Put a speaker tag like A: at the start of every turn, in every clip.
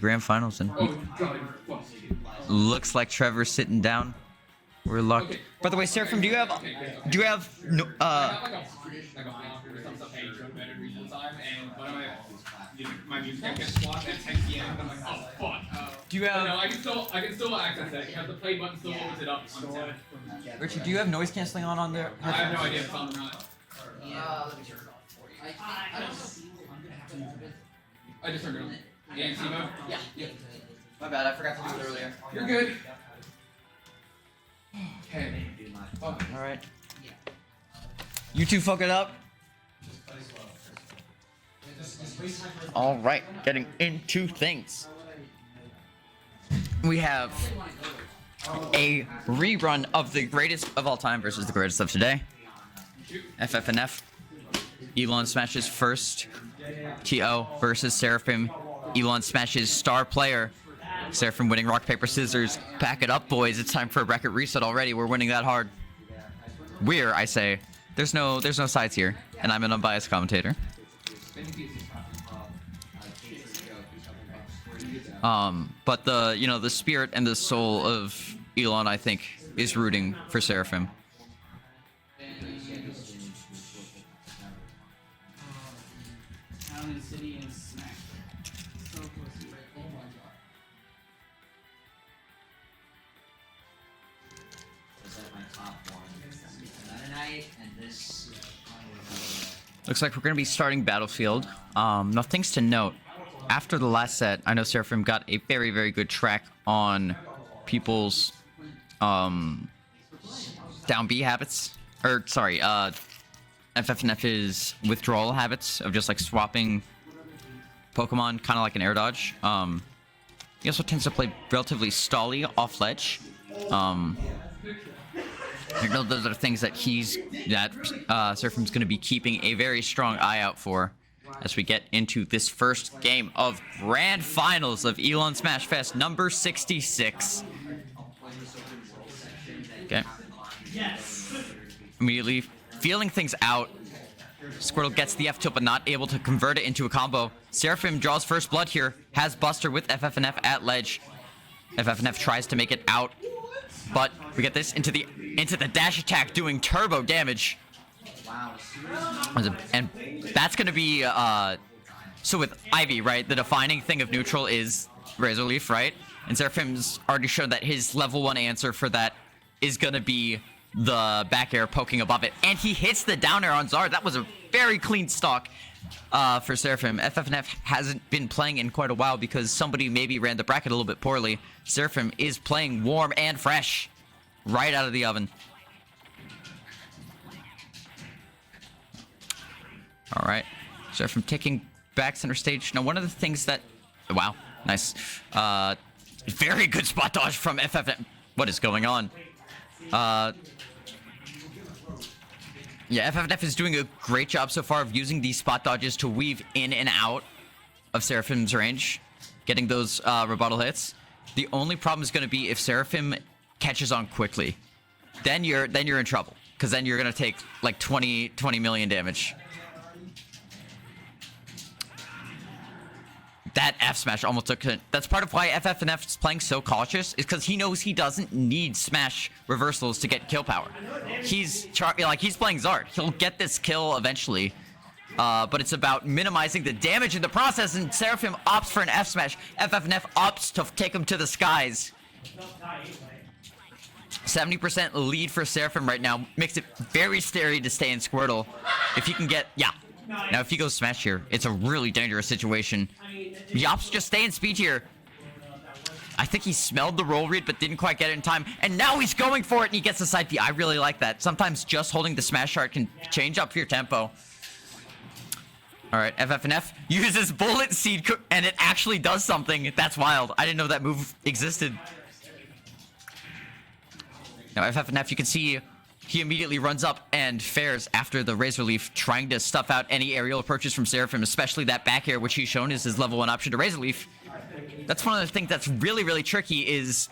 A: Grand finals, and looks like Trevor's sitting down. We're locked.
B: Okay.
A: By the way, Seraphim, do you have no,
B: my music gets swapped at 10 PM and I'm like, oh fuck.
A: do you have
B: No, I can still access it because the play button still holds it up on 10.
A: Richard, do you have noise canceling on there?
B: I have no idea if it's on or not. I just turned it on. ANC mode?
C: Yeah. My bad, I forgot to do it earlier.
B: You're good. Okay.
A: All right. You two fuck it up. All right, getting into things. We have a rerun of the greatest of all time versus the greatest of today. FFNF. Elon smashes first. TO versus Seraphim. Elon smashes star player. Seraphim winning rock, paper, scissors. Pack it up, boys. It's time for a bracket reset already. We're winning that hard. I say. There's no sides here. And I'm an unbiased commentator. But the spirit and the soul of Elon, I think, is rooting for Seraphim. Looks like we're going to be starting Battlefield. Now, things to note. After the last set, I know Seraphim got a very, very good track on people's down B habits. Or, sorry, FFNF's withdrawal habits of just, like, swapping Pokemon, kind of like an air dodge. He also tends to play relatively stally off ledge. I know those are things that Seraphim's going to be keeping a very strong eye out for as we get into this first game of Grand Finals of Elon SmashFest number 66. Okay. Immediately feeling things out. Squirtle gets the F-tilt but not able to convert it into a combo. Seraphim draws first blood here. Has Buster with FFNF at ledge. FFNF tries to make it out. But we get this into the dash attack doing turbo damage. And that's going to be, so with Ivy, right, the defining thing of neutral is Razor Leaf, right? And Seraphim's already shown that his level 1 answer for that is going to be the back air poking above it. And he hits the down air on Zard. That was a very clean stock for Seraphim. FFNF hasn't been playing in quite a while because somebody maybe ran the bracket a little bit poorly. Seraphim is playing warm and fresh right out of the oven. All right, Seraphim taking back center stage. Now, one of the things that... Wow, nice. Very good spot dodge from FFNF. What is going on? Yeah, FFNF is doing a great job so far of using these spot dodges to weave in and out of Seraphim's range, getting those rebuttal hits. The only problem is going to be if Seraphim catches on quickly. Then you're in trouble, because then you're going to take like 20 million damage. That F smash almost took it. That's part of why FFNF is playing so cautious, is because he knows he doesn't need smash reversals to get kill power. He's playing Zard. He'll get this kill eventually, but it's about minimizing the damage in the process. And Seraphim opts for an F smash. FFNF opts to take him to the skies. 70% lead for Seraphim right now makes it very scary to stay in Squirtle. If he can get Now, if he goes smash here, it's a really dangerous situation. He opts to just stay in speed here. I think he smelled the roll read, but didn't quite get it in time. And now he's going for it, and he gets the side B. I really like that. Sometimes just holding the smash art can change up your tempo. All right, FFNF uses Bullet Seed, and it actually does something. That's wild. I didn't know that move existed. Now, FFNF, you can see... He immediately runs up and fares after the Razor Leaf, trying to stuff out any aerial approaches from Seraphim, especially that back air, which he's shown is his level 1 option to Razor Leaf. That's one of the things that's really, really tricky is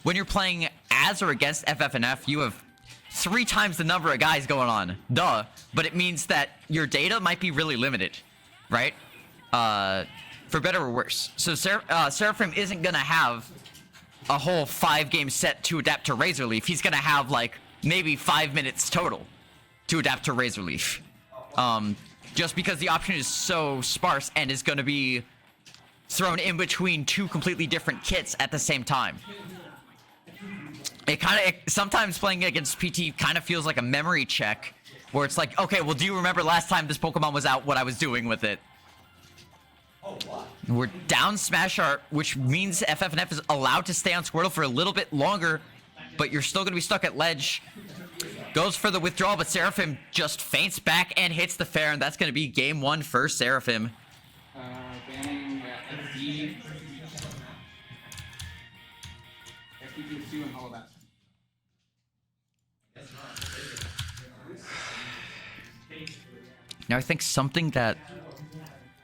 A: when you're playing as or against FFNF, you have 3 times the number of guys going on. Duh. But it means that your data might be really limited, right? for better or worse. So Seraphim isn't gonna have a whole 5-game set to adapt to Razor Leaf. He's gonna have like maybe 5 minutes total to adapt to Razor Leaf. Just because the option is so sparse and is gonna be thrown in between 2 completely different kits at the same time. Sometimes playing against PT kind of feels like a memory check, where it's like, okay, well, do you remember last time this Pokemon was out, what I was doing with it? We're down Smash Art, which means FFNF is allowed to stay on Squirtle for a little bit longer, but you're still going to be stuck at ledge. Goes for the withdrawal, but Seraphim just feints back and hits the fair, and that's going to be game 1 for Seraphim.
B: Banning FD. FD2 and all of that.
A: Now, I think something that...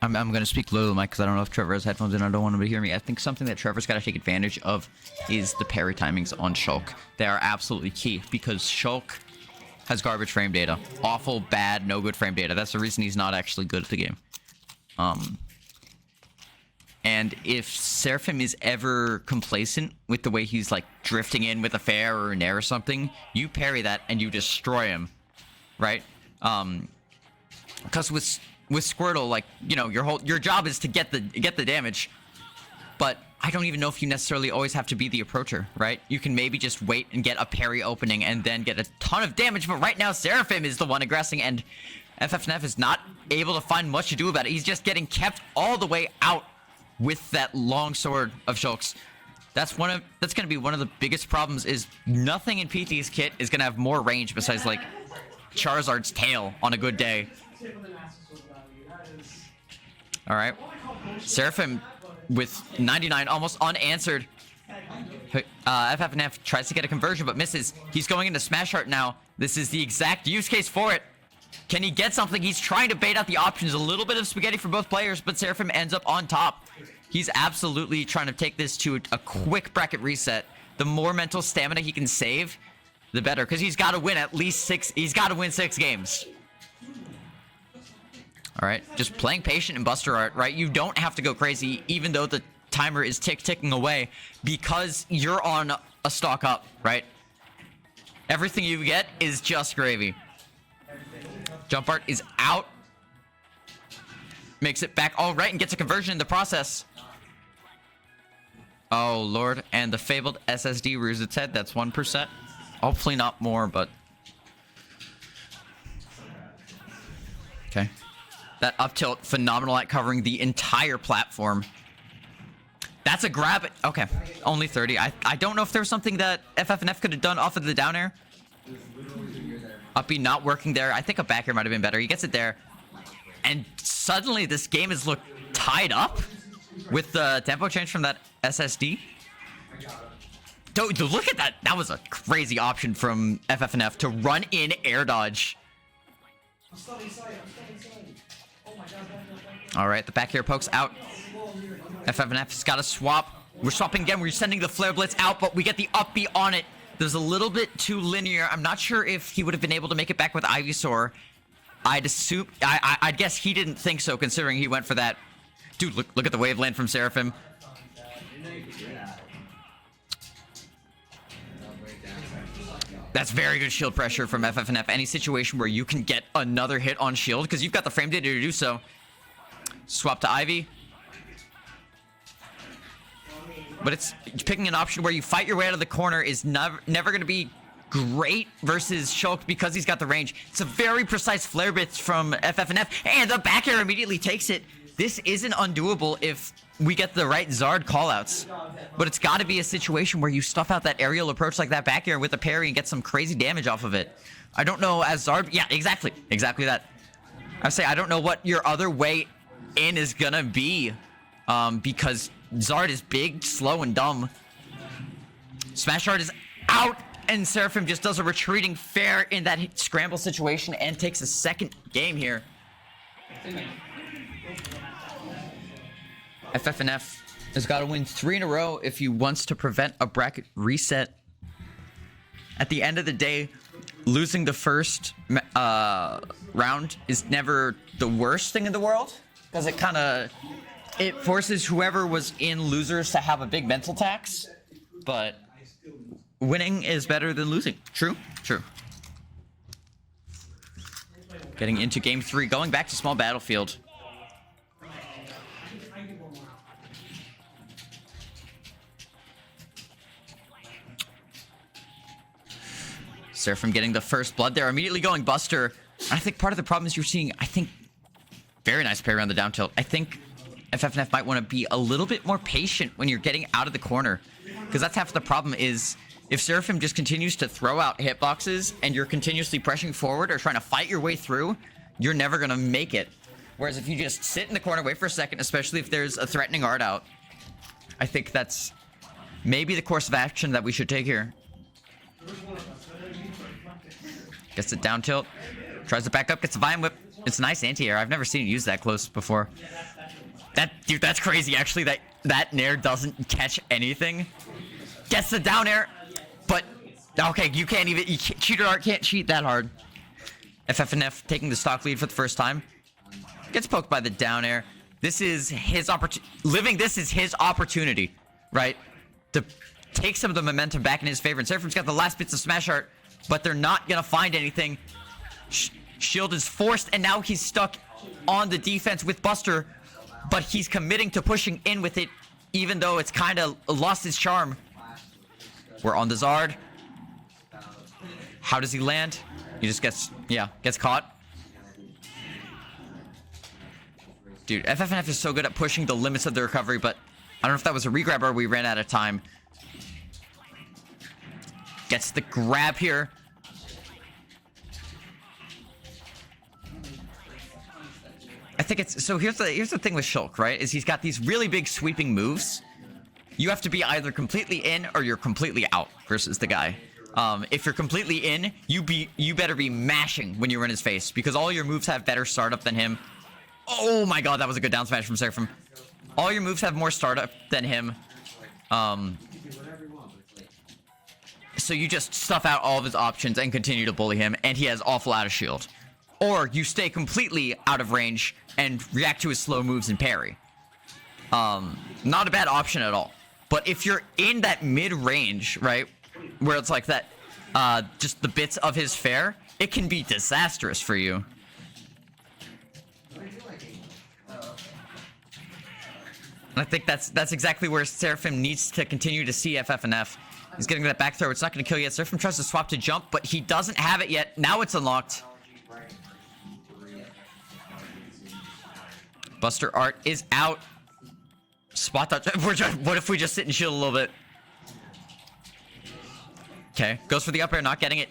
A: I'm going to speak low to the mic because I don't know if Trevor has headphones in. I don't want him to hear me. I think something that Trevor's got to take advantage of is the parry timings on Shulk. They are absolutely key because Shulk has garbage frame data. Awful, bad, no good frame data. That's the reason he's not actually good at the game. And if Seraphim is ever complacent with the way he's like drifting in with a fair or an air or something, you parry that and you destroy him, right? Because with Squirtle, like, you know, your job is to get the damage, but I don't even know if you necessarily always have to be the approacher, right? You can maybe just wait and get a parry opening and then get a ton of damage, but right now Seraphim is the one aggressing, and FFNF is not able to find much to do about it. He's just getting kept all the way out with that long sword of Shulk's. That's going to be one of the biggest problems, is nothing in PT's kit is going to have more range besides like Charizard's tail on a good day. All right, Seraphim with 99 almost unanswered. FFNF tries to get a conversion but misses. He's going into Smash Art now. This is the exact use case for it. Can he get something? He's trying to bait out the options. A little bit of spaghetti for both players, but Seraphim ends up on top. He's absolutely trying to take this to a quick bracket reset. The more mental stamina he can save, the better, because he's got to win at least 6. He's got to win 6 games. All right, just playing patient in Buster Art, right? You don't have to go crazy, even though the timer is ticking away, because you're on a stock up, right? Everything you get is just gravy. Jump Art is out. Makes it back all right and gets a conversion in the process. Oh, Lord. And the fabled SSD rears its head. That's 1%. Hopefully not more, but... Okay. That up tilt, phenomenal at covering the entire platform. That's a grab. Okay, only 30. I don't know if there was something that FFNF could have done off of the down air. Up B not working there. I think a back air might have been better. He gets it there. And suddenly this game is looked tied up with the tempo change from that SSD. Dude, look at that. That was a crazy option from FFNF to run in air dodge. All right, the back air pokes out. FFNF's got to swap. We're swapping again. We're sending the Flare Blitz out, but we get the up B on it. There's a little bit too linear. I'm not sure if he would have been able to make it back with Ivysaur. I'd assume... I'd guess he didn't think so, considering he went for that. Dude, look at the waveland from Seraphim. That's very good shield pressure from FFNF. Any situation where you can get another hit on shield, because you've got the frame data to do so. Swap to Ivy. But it's picking an option where you fight your way out of the corner is never going to be great versus Shulk because he's got the range. It's a very precise flare blitz from FFNF, and the back air immediately takes it. This isn't undoable if we get the right Zard callouts, but it's got to be a situation where you stuff out that aerial approach like that back air with a parry and get some crazy damage off of it. I don't know as Zard... Yeah, exactly that. I say I don't know what your other way in is gonna be, because Zard is big, slow, and dumb. Smash Art is out, and Seraphim just does a retreating fair in that scramble situation and takes a second game here. FFNF has got to win 3 in a row if he wants to prevent a bracket reset. At the end of the day, losing the first round is never the worst thing in the world, because it kind of it forces whoever was in losers to have a big mental tax, but winning is better than losing. True? True. Getting into game 3, going back to small battlefield. Seraphim getting the first blood there, immediately going Buster. I think part of the problem is you're seeing, I think, very nice parry on the down tilt. I think FFNF might want to be a little bit more patient when you're getting out of the corner, because that's half the problem is if Seraphim just continues to throw out hitboxes and you're continuously pressing forward or trying to fight your way through, you're never going to make it. Whereas if you just sit in the corner, wait for a second, especially if there's a threatening art out, I think that's maybe the course of action that we should take here. Gets it down tilt, tries to back up, gets a Vine Whip. It's a nice anti-air. I've never seen it used that close before. Dude, that's crazy actually that Nair doesn't catch anything. Gets the down air, but okay, you can't even, cheater art can't cheat that hard. FFNF taking the stock lead for the first time. Gets poked by the down air. This is his opportunity. This is his opportunity, right? To take some of the momentum back in his favor. And Seraphim's got the last bits of smash art, but they're not gonna find anything. Shield is forced, and now he's stuck on the defense with Buster, but he's committing to pushing in with it, even though it's kind of lost its charm. We're on the Zard. How does he land? He just gets caught. Dude, FFNF is so good at pushing the limits of the recovery, but I don't know if that was a regrab or we ran out of time. Gets the grab here. I think it's, so here's the thing with Shulk, right? Is he's got these really big sweeping moves. You have to be either completely in or you're completely out versus the guy. If you're completely in, you better be mashing when you're in his face, because all your moves have better startup than him. Oh my god, that was a good down smash from Seraphim. All your moves have more startup than him. So you just stuff out all of his options and continue to bully him, and he has awful out of shield. Or you stay completely out of range and react to his slow moves and parry. Not a bad option at all. But if you're in that mid-range, right, where it's like that, just the bits of his fair, it can be disastrous for you. And I think that's exactly where Seraphim needs to continue to see FFNF. He's getting that back throw. It's not going to kill yet. Seraphim tries to swap to jump, but he doesn't have it yet. Now it's unlocked. Buster art is out. Spot dodge. What if we just sit and shield a little bit? Okay, goes for the up air, not getting it.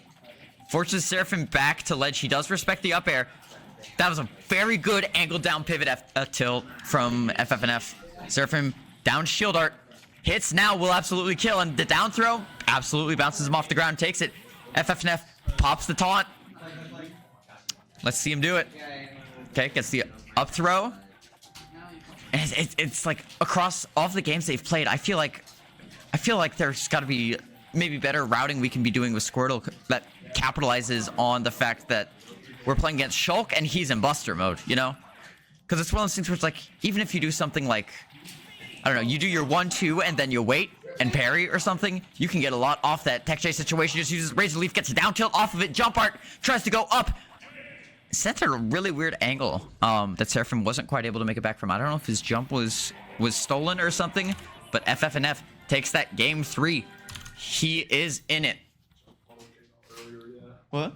A: Forces Seraphim back to ledge. He does respect the up air. That was a very good angle down pivot tilt from FFNF. Seraphim down shield art. Hits now, will absolutely kill. And the down throw absolutely bounces him off the ground, takes it. FFNF pops the taunt. Let's see him do it. Okay, gets the up throw. And it's like across all of the games they've played, I feel like there's got to be maybe better routing we can be doing with Squirtle that capitalizes on the fact that we're playing against Shulk and he's in Buster mode, you know? Because it's one of those things where it's like, even if you do something like, I don't know, you do your 1-2 and then you wait and parry or something, you can get a lot off that tech chase situation. Just uses Razor Leaf, gets a down tilt off of it, jump art, tries to go up. Sent a really weird angle that Seraphim wasn't quite able to make it back from. I don't know if his jump was stolen or something, but FFNF takes that game 3. He is in it. What?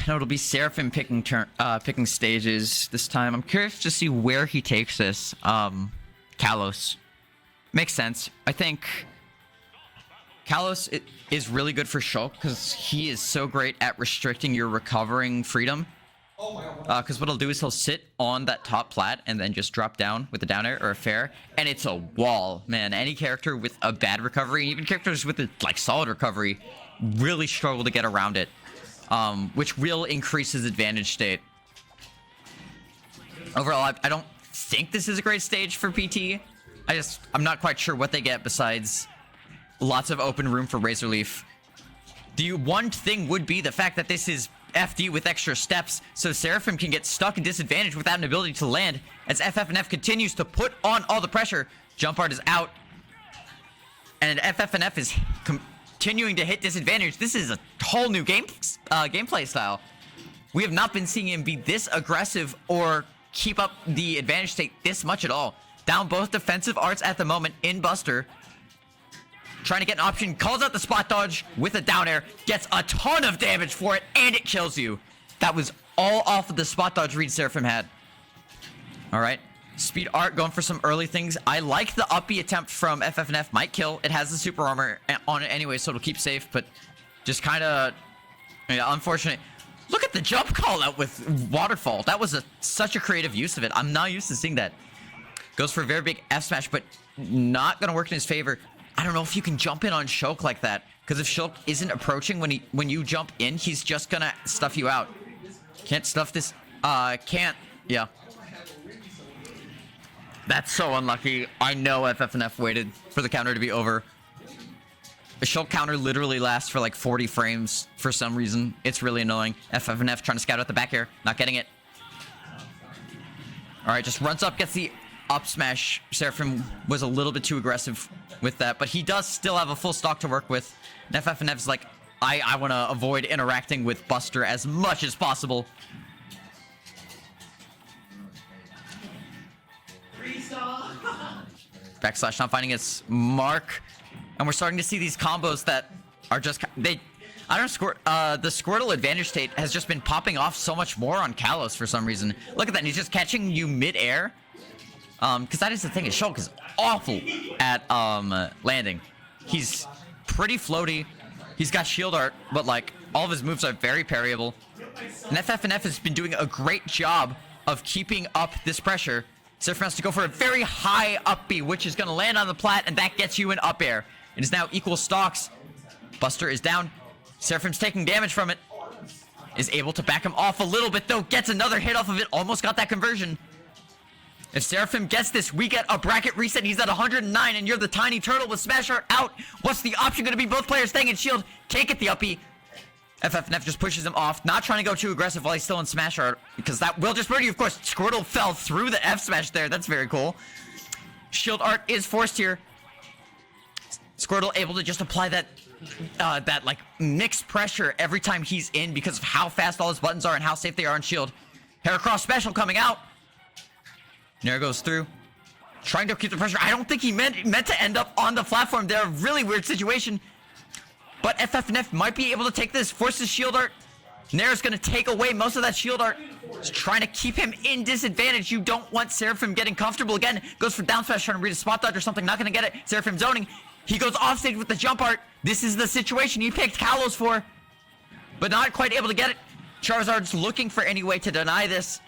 A: No, it'll be Seraphim picking stages this time. I'm curious to see where he takes this. Kalos. Makes sense. I think Kalos is really good for Shulk because he is so great at restricting your recovering freedom. Because what he'll do is he'll sit on that top plat and then just drop down with a down air or a fair, and it's a wall, man. Any character with a bad recovery, even characters with a solid recovery, really struggle to get around it, which will increase his advantage state. Overall, I don't think this is a great stage for PT. I'm not quite sure what they get besides lots of open room for Razor Leaf. The one thing would be the fact that this is FD with extra steps, so Seraphim can get stuck in disadvantage without an ability to land as FFNF continues to put on all the pressure. Jump art is out, and FFNF is continuing to hit disadvantage. This is a whole new gameplay style. We have not been seeing him be this aggressive or keep up the advantage state this much at all. Down both defensive arts at the moment in Buster. Trying to get an option, calls out the spot dodge with a down air, gets a ton of damage for it, and it kills you. That was all off of the spot dodge read Seraphim had. Alright, speed art going for some early things. I like the up B attempt from FFNF, might kill. It has the super armor on it anyway, so it'll keep safe, but just kind of unfortunate. Look at the jump call out with waterfall. That was such a creative use of it. I'm not used to seeing that. Goes for a very big F smash, but not going to work in his favor. I don't know if you can jump in on Shulk like that, because if Shulk isn't approaching when you jump in, he's just gonna stuff you out. Can't stuff this. Can't. Yeah. That's so unlucky. I know FFNF waited for the counter to be over. The Shulk counter literally lasts for like 40 frames for some reason. It's really annoying. FFNF trying to scout out the back air, not getting it. All right, just runs up, gets the up smash. Seraphim was a little bit too aggressive with that, but he does still have a full stock to work with. And FFNF's like, I want to avoid interacting with Buster as much as possible. Backslash not finding its mark. And we're starting to see these combos that are just... the Squirtle advantage state has just been popping off so much more on Kalos for some reason. Look at that, he's just catching you mid-air. Because that is the thing, is Shulk is awful at landing. He's pretty floaty. He's got shield art, but like all of his moves are very parryable. And FFNF has been doing a great job of keeping up this pressure. Seraphim has to go for a very high up B, which is going to land on the plat, and that gets you an up air. It is now equal stocks. Buster is down. Seraphim's taking damage from it. Is able to back him off a little bit, though. Gets another hit off of it. Almost got that conversion. If Seraphim gets this, we get a bracket reset. He's at 109, and you're the tiny turtle with Smash Art out. What's the option going to be? Both players staying in shield. Can't get the up B. FFNF just pushes him off. Not trying to go too aggressive while he's still in Smash Art, because that will just murder you. Of course, Squirtle fell through the F smash there. That's very cool. Shield Art is forced here. Squirtle able to just apply that like mixed pressure every time he's in because of how fast all his buttons are and how safe they are on shield. Heracross special coming out. Nair goes through. Trying to keep the pressure. I don't think he meant to end up on the platform there. Really weird situation. But FFNF might be able to take this. Forces shield art. Nair's going to take away most of that shield art. He's trying to keep him in disadvantage. You don't want Seraphim getting comfortable again. Goes for down smash, trying to read a spot dodge or something. Not going to get it. Seraphim zoning. He goes off stage with the jump art. This is the situation he picked Kalos for. But not quite able to get it. Charizard's looking for any way to deny this.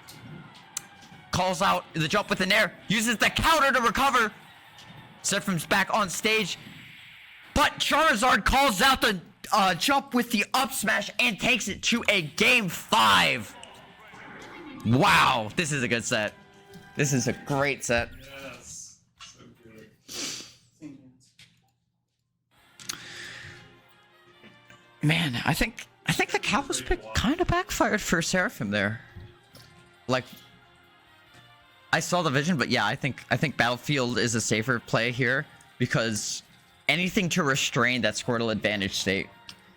A: Calls out the jump with the Nair. Uses the counter to recover. Seraphim's back on stage. But Charizard calls out the jump with the up smash and takes it to a game 5. Wow, this is a good set. This is a great set.
B: Yes. So good.
A: Man, I think the Kalos pick kind of backfired for Seraphim there. Like, I saw the vision, but yeah, I think Battlefield is a safer play here because anything to restrain that Squirtle advantage state.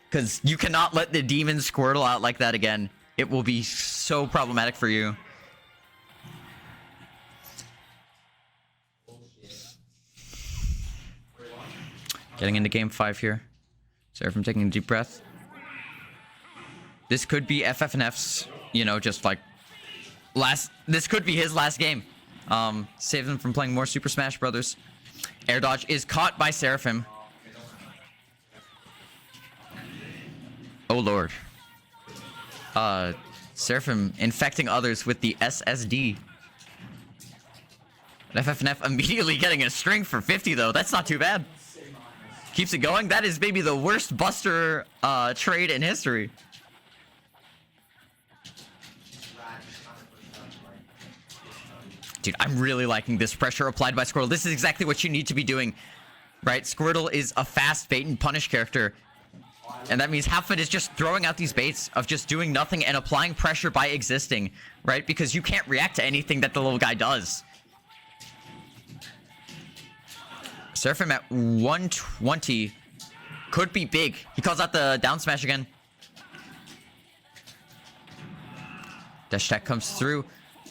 A: Because you cannot let the demon Squirtle out like that again. It will be so problematic for you. Getting into game 5 here. Seraphim taking a deep breath. This could be FFNF's, you know, just like this could be his last game. Save them from playing more Super Smash Brothers. Air dodge is caught by Seraphim. Oh lord. Seraphim infecting others with the SSD. FFNF immediately getting a string for 50 though. That's not too bad. Keeps it going. That is maybe the worst Buster trade in history. Dude, I'm really liking this pressure applied by Squirtle. This is exactly what you need to be doing, right? Squirtle is a fast bait and punish character. And that means half of it is just throwing out these baits of just doing nothing and applying pressure by existing, right? Because you can't react to anything that the little guy does. Seraphim at 120 could be big. He calls out the down smash again. Dash attack comes through.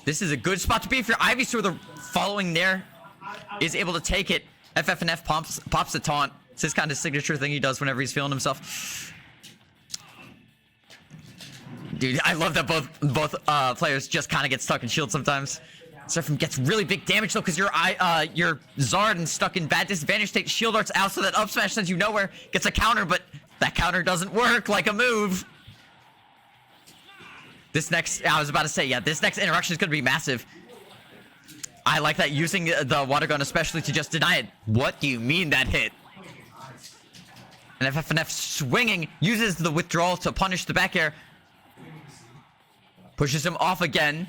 A: This is a good spot to be if your Ivysaur, the following there, is able to take it. FFNF pops the taunt. It's his kind of signature thing he does whenever he's feeling himself. Dude, I love that both players just kind of get stuck in shield sometimes. Seraphim gets really big damage though, because your Zard is stuck in bad disadvantage state. Shield arts out so that up smash sends you nowhere. Gets a counter, but that counter doesn't work like a move. This next, I was about to say, yeah, this next interaction is going to be massive. I like that, using the water gun especially to just deny it. What do you mean that hit? And FFNF swinging, uses the withdrawal to punish the back air. Pushes him off again.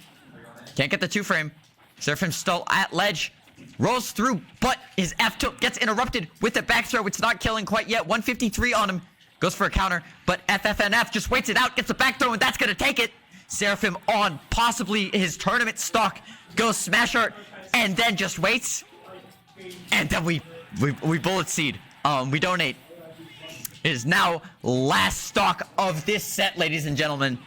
A: Can't get the 2-frame. Seraphim still at ledge. Rolls through, but his F tilt gets interrupted with the back throw. It's not killing quite yet. 153 on him. Goes for a counter, but FFNF just waits it out, gets a back throw, and that's going to take it. Seraphim on possibly his tournament stock. Goes smash art, and then just waits. And then we bullet seed. We donate. It is now last stock of this set, ladies and gentlemen.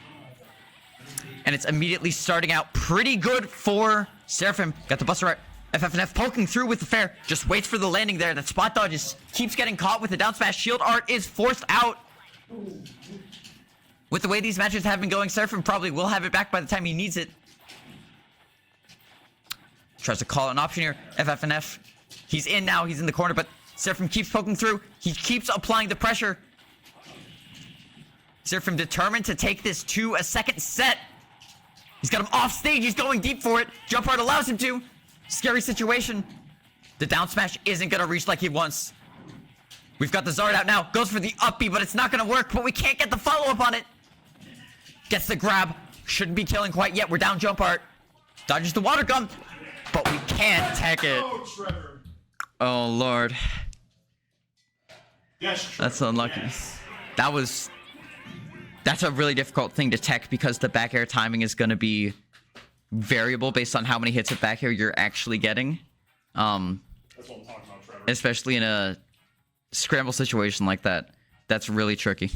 A: And it's immediately starting out pretty good for Seraphim. Got the buster art. FFNF poking through with the fair. Just waits for the landing there. That spot dodge just keeps getting caught with the down smash. Shield art is forced out. With the way these matches have been going, Seraphim probably will have it back by the time he needs it. Tries to call an option here. FFNF. He's in now. He's in the corner, but Seraphim keeps poking through. He keeps applying the pressure. Seraphim determined to take this to a second set. He's got him off stage. He's going deep for it. Jump art allows him to. Scary situation. The down smash isn't going to reach like he wants. We've got the Zard out now. Goes for the up B, but it's not going to work. But we can't get the follow-up on it. Gets the grab. Shouldn't be killing quite yet. We're down jump art. Dodges the water gun. But we can't tech it. Oh, Lord.
B: Yes,
A: that's unlucky.
B: Yes.
A: That's a really difficult thing to tech because the back air timing is going to be variable based on how many hits of back air you're actually getting.
B: That's what I'm talking about, Trevor.
A: Especially in a scramble situation like that. That's really tricky.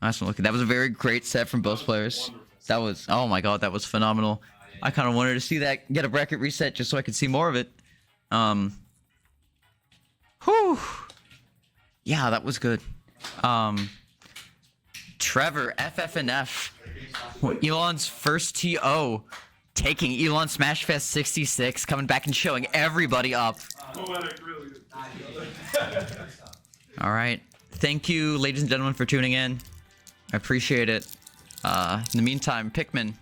A: Nice one, look. That was a very great set from both players. That was, oh my god, that was phenomenal. I kind of wanted to see that get a bracket reset just so I could see more of it. Whew. Yeah, that was good. Trevor, FFNF. Elon's first TO. Taking Elon SmashFest 66. Coming back and showing everybody up. Alright. Thank you, ladies and gentlemen, for tuning in. I appreciate it. In the meantime, Pikmin.